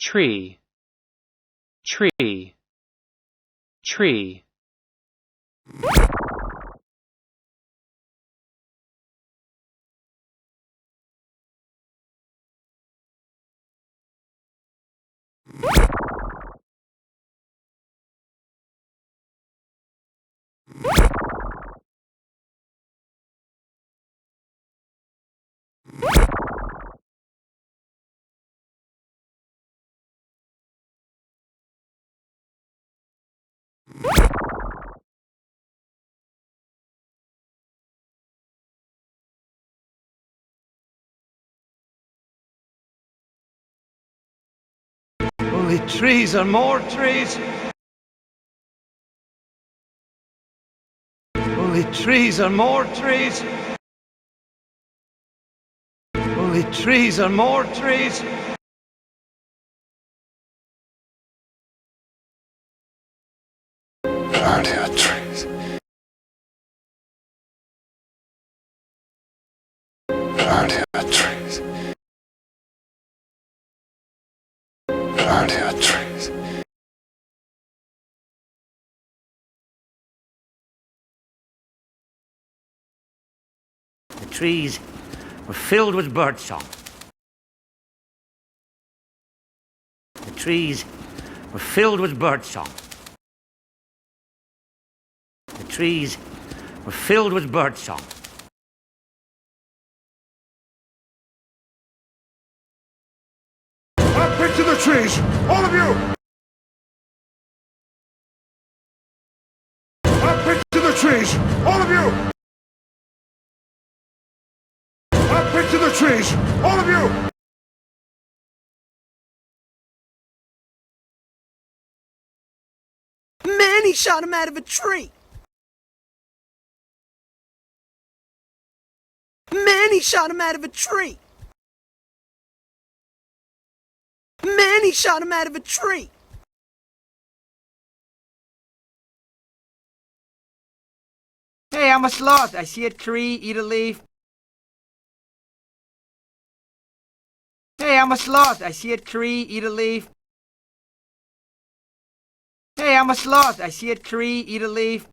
tree, tree, tree. Only trees and more trees. Only trees and more trees. Only trees and more trees. Plenty of trees. Plenty of trees. Plenty of trees. The trees were filled with birdsong. The trees were filled with birdsong. The trees were filled with birdsong. Up into the trees! All of you! Up into the trees! All of you! Up into the trees! All of you! Man, he shot him out of a tree! Man, he shot him out of a tree! Man, he shot him out of a tree! Hey, I'm a sloth. I see a tree, eat a leaf. Hey, I'm a sloth. I see a tree, eat a leaf. Hey, I'm a sloth. I see a tree, eat a leaf.